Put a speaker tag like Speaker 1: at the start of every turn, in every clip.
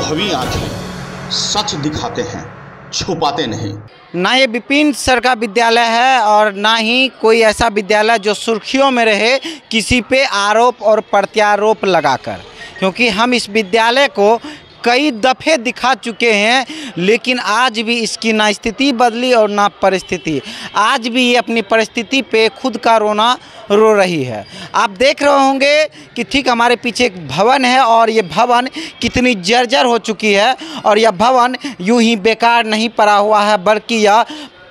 Speaker 1: अनुभवी आंखें सच दिखाते हैं, छुपाते नहीं।
Speaker 2: ना ये विपिन सर का विद्यालय है और ना ही कोई ऐसा विद्यालय जो सुर्खियों में रहे किसी पे आरोप और प्रत्यारोप लगाकर, क्योंकि हम इस विद्यालय को कई दफ़े दिखा चुके हैं, लेकिन आज भी इसकी ना स्थिति बदली और ना परिस्थिति। आज भी ये अपनी परिस्थिति पे खुद का रोना रो रही है। आप देख रहे होंगे कि ठीक हमारे पीछे एक भवन है और ये भवन कितनी जर्जर हो चुकी है। और यह भवन यूं ही बेकार नहीं पड़ा हुआ है, बल्कि यह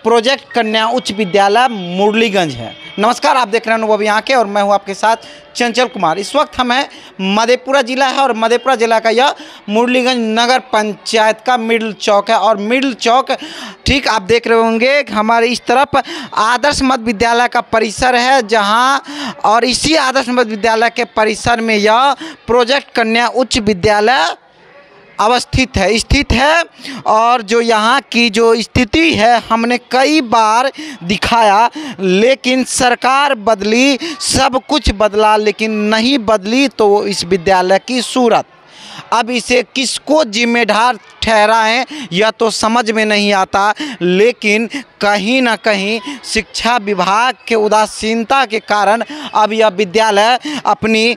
Speaker 2: प्रोजेक्ट कन्या उच्च विद्यालय मुरलीगंज है। नमस्कार, आप देख रहे हैं अनुभवी आंखें और मैं हूं आपके साथ चंचल कुमार। इस वक्त हम हैं मधेपुरा ज़िला है और मधेपुरा ज़िला का यह मुरलीगंज नगर पंचायत का मिडिल चौक है। और मिडिल चौक ठीक आप देख रहे होंगे हमारे इस तरफ आदर्श मध्य विद्यालय का परिसर है, जहां और इसी आदर्श मध्य विद्यालय के परिसर में यह प्रोजेक्ट कन्या उच्च विद्यालय स्थित है। और जो यहाँ की जो स्थिति है हमने कई बार दिखाया, लेकिन सरकार बदली, सब कुछ बदला, लेकिन नहीं बदली तो इस विद्यालय की सूरत। अब इसे किसको जिम्मेदार ठहराएं यह तो समझ में नहीं आता, लेकिन कहीं ना कहीं शिक्षा विभाग के उदासीनता के कारण अब यह विद्यालय अपनी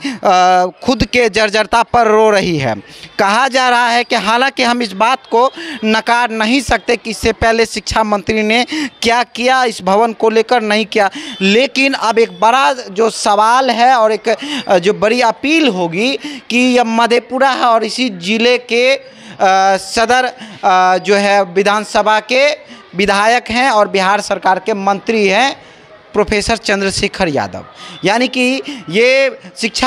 Speaker 2: खुद के जर्जरता पर रो रही है। कहा जा रहा है कि हालांकि हम इस बात को नकार नहीं सकते कि इससे पहले शिक्षा मंत्री ने क्या किया इस भवन को लेकर, नहीं किया, लेकिन अब एक बड़ा जो सवाल है और एक जो बड़ी अपील होगी कि यह मधेपुरा है और इसी ज़िले के सदर जो है विधानसभा के विधायक हैं और बिहार सरकार के मंत्री हैं प्रोफेसर चंद्रशेखर यादव, यानी कि ये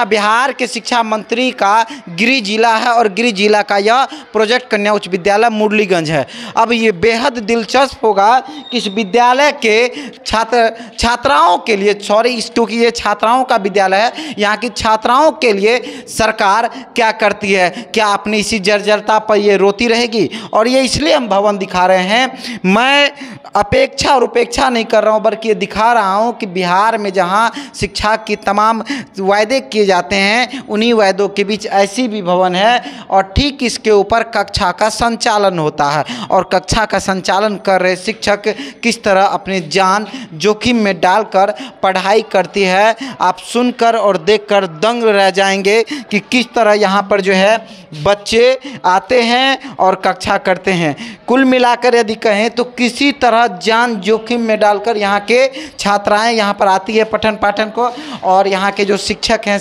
Speaker 2: बिहार के शिक्षा मंत्री का गृह जिला है और गृह जिला का यह प्रोजेक्ट कन्या उच्च विद्यालय मुरलीगंज है। अब ये बेहद दिलचस्प होगा कि इस विद्यालय के छात्राओं के लिए क्योंकि ये छात्राओं का विद्यालय है, यहाँ की छात्राओं के लिए सरकार क्या करती है, क्या अपनी इसी जर्जरता पर ये रोती रहेगी? और ये इसलिए हम भवन दिखा रहे हैं, मैं अपेक्षा और उपेक्षा नहीं कर रहा हूँ, बल्कि ये दिखा रहा हूँ कि बिहार में जहाँ शिक्षा की तमाम वायदे किए जाते हैं, उन्हीं वायदों के बीच ऐसी भी भवन है और ठीक इसके ऊपर कक्षा का संचालन होता है। और कक्षा का संचालन कर रहे शिक्षक किस तरह अपनी जान जोखिम में डालकर पढ़ाई करती है, आप सुनकर और देखकर दंग रह जाएंगे कि किस तरह यहाँ पर जो है बच्चे आते हैं और कक्षा करते हैं। कुल मिलाकर यदि कहें तो किसी तरह जान जोखिम में डालकर यहाँ के छात्राएं यहाँ पर आती है पठन पाठन को, और यहाँ के जो शिक्षक हैं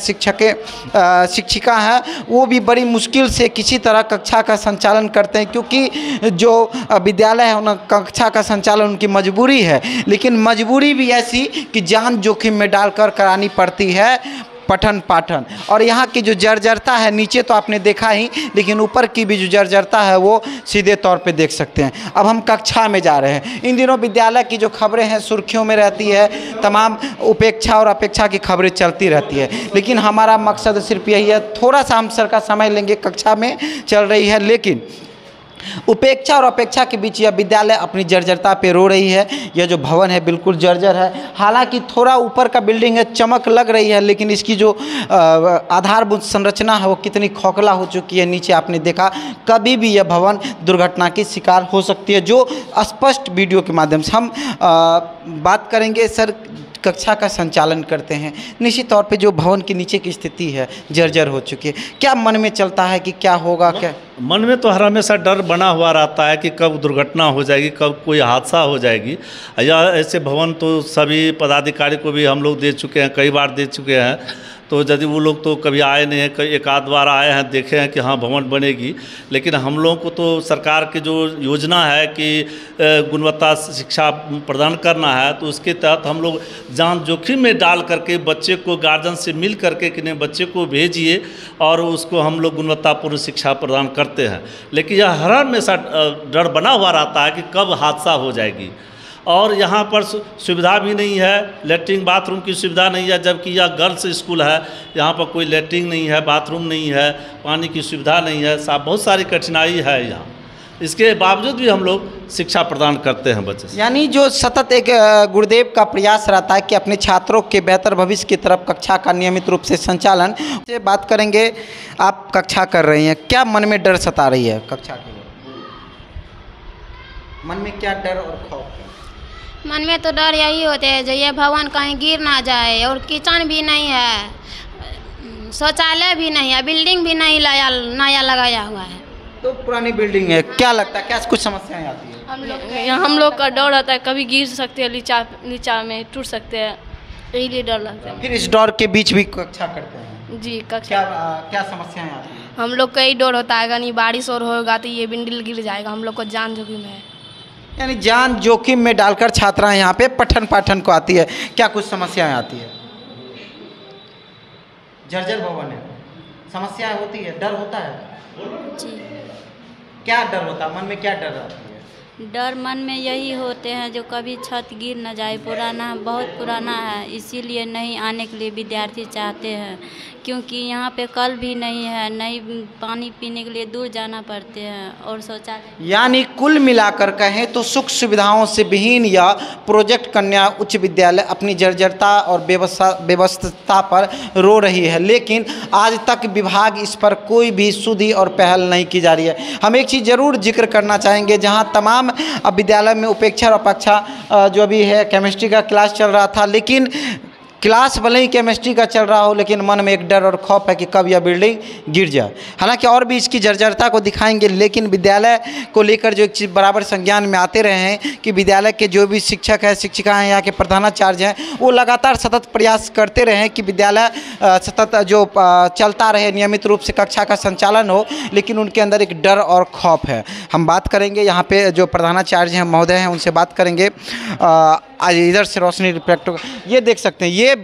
Speaker 2: शिक्षिका हैं वो भी बड़ी मुश्किल से किसी तरह कक्षा का संचालन करते हैं, क्योंकि जो विद्यालय है उन कक्षा का संचालन उनकी मजबूरी है, लेकिन मजबूरी भी ऐसी कि जान जोखिम में डालकर करानी पड़ती है पठन पाठन। और यहाँ की जो जर्जरता है, नीचे तो आपने देखा ही, लेकिन ऊपर की भी जो जर्जरता है वो सीधे तौर पे देख सकते हैं। अब हम कक्षा में जा रहे हैं। इन दिनों विद्यालय की जो खबरें हैं सुर्खियों में रहती है, तमाम उपेक्षा और अपेक्षा की खबरें चलती रहती है, लेकिन हमारा मकसद सिर्फ यही है, थोड़ा सा हम सर का समय लेंगे, कक्षा में चल रही है, लेकिन उपेक्षा और अपेक्षा के बीच यह विद्यालय अपनी जर्जरता पे रो रही है। यह जो भवन है बिल्कुल जर्जर है, हालांकि थोड़ा ऊपर का बिल्डिंग है, चमक लग रही है, लेकिन इसकी जो आधारभूत संरचना है वो कितनी खोखला हो चुकी है। नीचे आपने देखा, कभी भी यह भवन दुर्घटना की शिकार हो सकती है, जो स्पष्ट वीडियो के माध्यम से हम बात करेंगे। सर कक्षा का संचालन करते हैं, निश्चित तौर पे जो भवन के नीचे की स्थिति है जर्जर हो चुकी है, क्या मन में चलता है कि क्या होगा? क्या
Speaker 3: मन में तो हर हमेशा डर बना हुआ रहता है कि कब दुर्घटना हो जाएगी, कब कोई हादसा हो जाएगी। या ऐसे भवन तो सभी पदाधिकारी को भी हम लोग दे चुके हैं, कई बार दे चुके हैं, तो यदि वो लोग तो कभी आए नहीं हैं, एक आध बार आए हैं, देखे हैं कि हाँ भवन बनेगी, लेकिन हम लोगों को तो सरकार की जो योजना है कि गुणवत्ता शिक्षा प्रदान करना है, तो उसके तहत हम लोग जान जोखिम में डाल करके बच्चे को गार्जियन से मिल करके कि नहीं बच्चे को भेजिए और उसको हम लोग गुणवत्तापूर्ण शिक्षा प्रदान करते हैं। लेकिन यह हर हमेशा डर बना हुआ रहता है कि कब हादसा हो जाएगी। और यहाँ पर सुविधा भी नहीं है, लैट्रिन बाथरूम की सुविधा नहीं है, जबकि यह गर्ल्स स्कूल है, यहाँ पर कोई लैट्रिन नहीं है, बाथरूम नहीं है, पानी की सुविधा नहीं है, बहुत सारी कठिनाई है यहाँ। इसके बावजूद भी हम लोग शिक्षा प्रदान करते हैं बच्चे से।
Speaker 2: यानी जो सतत एक गुरुदेव का प्रयास रहता है कि अपने छात्रों के बेहतर भविष्य की तरफ कक्षा का नियमित रूप से संचालन से बात करेंगे। आप कक्षा कर रही हैं, क्या मन में डर सता रही है कक्षा के लिए? मन में क्या डर और खौफ है?
Speaker 4: मन में तो डर यही होते हैं जो ये भवन कहीं गिर ना जाए, और किचन भी नहीं है, शौचालय भी नहीं है, बिल्डिंग भी नहीं नया लगाया हुआ है।
Speaker 2: तो पुरानी बिल्डिंग है, क्या लगता है क्या कुछ समस्याएं आती है?
Speaker 5: हम लोग का डर रहता है कभी गिर सकते हैं, नीचा में टूट सकते हैं, यही लिए डर लगता है।
Speaker 2: फिर इस डर के बीच भी कक्षा करते हैं
Speaker 5: जी कक्षा।
Speaker 2: क्या समस्याएं आती हैं?
Speaker 5: हम लोग का ही डर होता है अगर नहीं बारिश और होगा तो ये बिल्डिंग गिर जाएगा, हम लोग को जान जोखिम है।
Speaker 2: यानी जान जोखिम में डालकर छात्राएं यहाँ पे पठन पाठन को आती है, क्या कुछ समस्याएं आती है? जर्जर भवन है, समस्याएं होती है, डर होता है
Speaker 6: जी।
Speaker 2: क्या डर होता है मन में, क्या डर रहती है?
Speaker 6: डर मन में यही होते हैं जो कभी छत गिर न जाए, पुराना बहुत पुराना है, इसीलिए नहीं आने के लिए विद्यार्थी चाहते हैं, क्योंकि यहाँ पे कल भी नहीं है, नहीं पानी पीने के लिए दूर जाना पड़ते हैं, और शौचालय।
Speaker 2: यानी कुल मिलाकर कहें तो सुख सुविधाओं से विहीन या प्रोजेक्ट कन्या उच्च विद्यालय अपनी जर्जरता और व्यवस्था पर रो रही है, लेकिन आज तक विभाग इस पर कोई भी सुधि और पहल नहीं की जा रही है। हम एक चीज़ ज़रूर जिक्र करना चाहेंगे, जहाँ तमाम अब विद्यालय में उपेक्षा और अपेक्षा जो अभी है केमिस्ट्री का क्लास चल रहा था, लेकिन क्लास भले ही केमिस्ट्री का चल रहा हो, लेकिन मन में एक डर और खौफ है कि कब यह बिल्डिंग गिर जाए। हालांकि और भी इसकी जर्जरता को दिखाएंगे, लेकिन विद्यालय को लेकर जो एक चीज़ बराबर संज्ञान में आते रहे हैं कि विद्यालय के जो भी शिक्षक हैं, शिक्षिका हैं, यहाँ के प्रधानाचार्य हैं, वो लगातार सतत प्रयास करते रहे कि विद्यालय सतत जो चलता रहे, नियमित रूप से कक्षा का संचालन हो, लेकिन उनके अंदर एक डर और खौफ है। हम बात करेंगे यहाँ पे जो प्रधानाचार्य हैं महोदय हैं, उनसे बात करेंगे। इधर से रोशनी रिफ्लेक्ट, ये देख सकते हैं, ये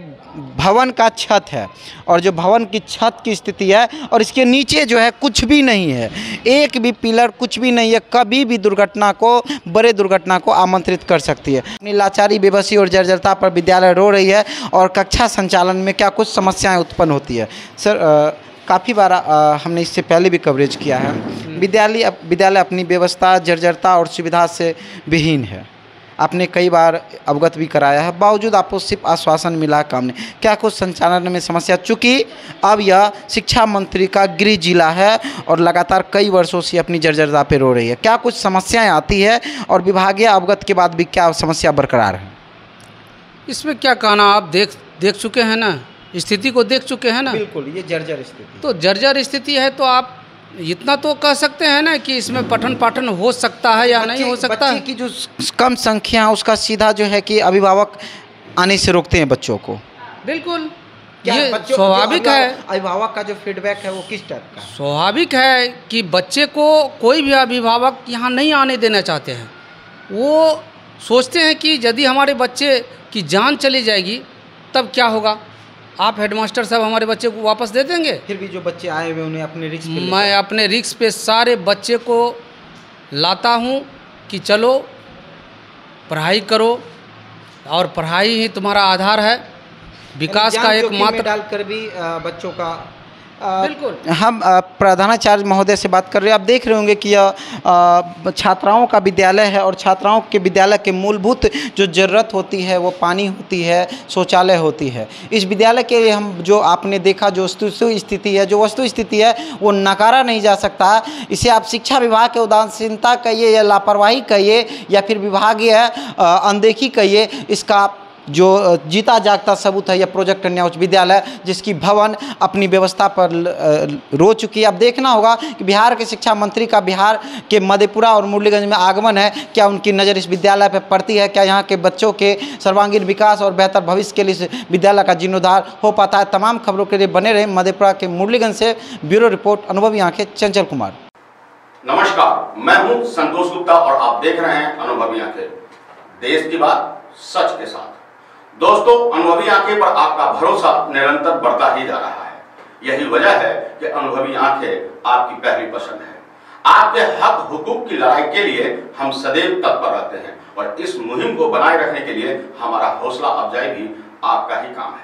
Speaker 2: भवन का छत है, और जो भवन की छत की स्थिति है, और इसके नीचे जो है कुछ भी नहीं है, एक भी पिलर कुछ भी नहीं है, कभी भी दुर्घटना को, बड़े दुर्घटना को आमंत्रित कर सकती है। अपनी लाचारी, बेबसी और जर्जरता पर विद्यालय रो रही है, और कक्षा संचालन में क्या कुछ समस्याएं उत्पन्न होती है। सर, काफ़ी बार हमने इससे पहले भी कवरेज किया है, विद्यालय अपनी व्यवस्था, जर्जरता और सुविधा से विहीन है। आपने कई बार अवगत भी कराया है, बावजूद आपको सिर्फ आश्वासन मिला, काम नहीं। क्या कुछ संचालन में समस्या, चूँकि अब यह शिक्षा मंत्री का गृह जिला है और लगातार कई वर्षों से अपनी जर्जरता पे रो रही है, क्या कुछ समस्याएं आती है, और विभागीय अवगत के बाद भी क्या समस्या बरकरार है?
Speaker 7: इसमें क्या कहना, आप देख चुके हैं ना, स्थिति को देख चुके हैं ना।
Speaker 2: बिल्कुल, ये जर्जर स्थिति,
Speaker 7: तो जर्जर स्थिति है, तो आप इतना तो कह सकते हैं ना कि इसमें पठन पाठन हो सकता है या नहीं हो सकता है।
Speaker 2: बच्चे की जो कम संख्या है उसका सीधा जो है कि अभिभावक आने से रोकते हैं बच्चों को।
Speaker 7: बिल्कुल, ये स्वाभाविक है।
Speaker 2: अभिभावक का जो फीडबैक है वो किस टाइप का?
Speaker 7: स्वाभाविक है कि बच्चे को कोई भी अभिभावक यहाँ नहीं आने देना चाहते हैं। वो सोचते हैं कि यदि हमारे बच्चे की जान चली जाएगी तब क्या होगा, आप हेडमास्टर साहब हमारे बच्चे को वापस दे देंगे।
Speaker 2: फिर भी जो बच्चे आए हुए उन्हें अपने रिस्क पे,
Speaker 7: मैं अपने रिस्क पे सारे बच्चे को लाता हूँ कि चलो पढ़ाई करो, और पढ़ाई ही तुम्हारा आधार है, विकास का एक मात्र
Speaker 2: डालकर भी बच्चों का
Speaker 7: बिल्कुल।
Speaker 2: हम प्रधानाचार्य महोदय से बात कर रहे हैं। आप देख रहे होंगे कि यह छात्राओं का विद्यालय है, और छात्राओं के विद्यालय के मूलभूत जो ज़रूरत होती है वो पानी होती है, शौचालय होती है। इस विद्यालय के लिए हम जो आपने देखा जो वस्तु स्थिति है वो नकारा नहीं जा सकता। इसे आप शिक्षा विभाग के उदासीनता कहिए, या लापरवाही कहिए, या फिर विभागीय अनदेखी कहिए, इसका जो जीता जागता सबूत है यह प्रोजेक्ट कन्या उच्च विद्यालय, जिसकी भवन अपनी व्यवस्था पर रो चुकी है। अब देखना होगा कि बिहार के शिक्षा मंत्री का बिहार के मधेपुरा और मुरलीगंज में आगमन है, क्या उनकी नज़र इस विद्यालय पर पड़ती है, क्या यहाँ के बच्चों के सर्वांगीण विकास और बेहतर भविष्य के लिए इस विद्यालय का जीर्णोद्धार हो पाता है। तमाम खबरों के लिए बने रहे मधेपुरा के मुरलीगंज से ब्यूरो रिपोर्ट, अनुभवी आंखें, चंचल कुमार।
Speaker 1: नमस्कार, मैं हूं संतोष गुप्ता और आप देख रहे हैं अनुभवी आंखें, देश की बात सच के साथ। दोस्तों, अनुभवी आंखें पर आपका भरोसा निरंतर बढ़ता ही जा रहा है। यही वजह है कि अनुभवी आंखें आपकी पहली पसंद है। आपके हक हुकूक की लड़ाई के लिए हम सदैव तत्पर रहते हैं, और इस मुहिम को बनाए रखने के लिए हमारा हौसला अफजाई भी आपका ही काम है।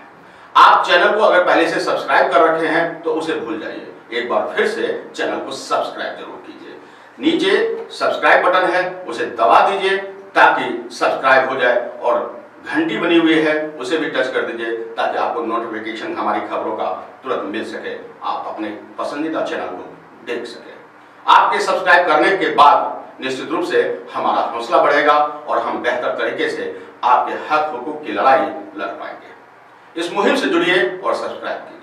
Speaker 1: आप चैनल को अगर पहले से सब्सक्राइब कर रखे हैं तो उसे भूल जाइए, एक बार फिर से चैनल को सब्सक्राइब जरूर कीजिए। नीचे सब्सक्राइब बटन है उसे दबा दीजिए ताकि सब्सक्राइब हो जाए, और घंटी बनी हुई है उसे भी टच कर दीजिए ताकि आपको नोटिफिकेशन हमारी खबरों का तुरंत मिल सके, आप अपने पसंदीदा चैनल को देख सके। आपके सब्सक्राइब करने के बाद निश्चित रूप से हमारा हौसला बढ़ेगा और हम बेहतर तरीके से आपके हक हुकूक की लड़ाई लड़ पाएंगे। इस मुहिम से जुड़िए और सब्सक्राइब कीजिए।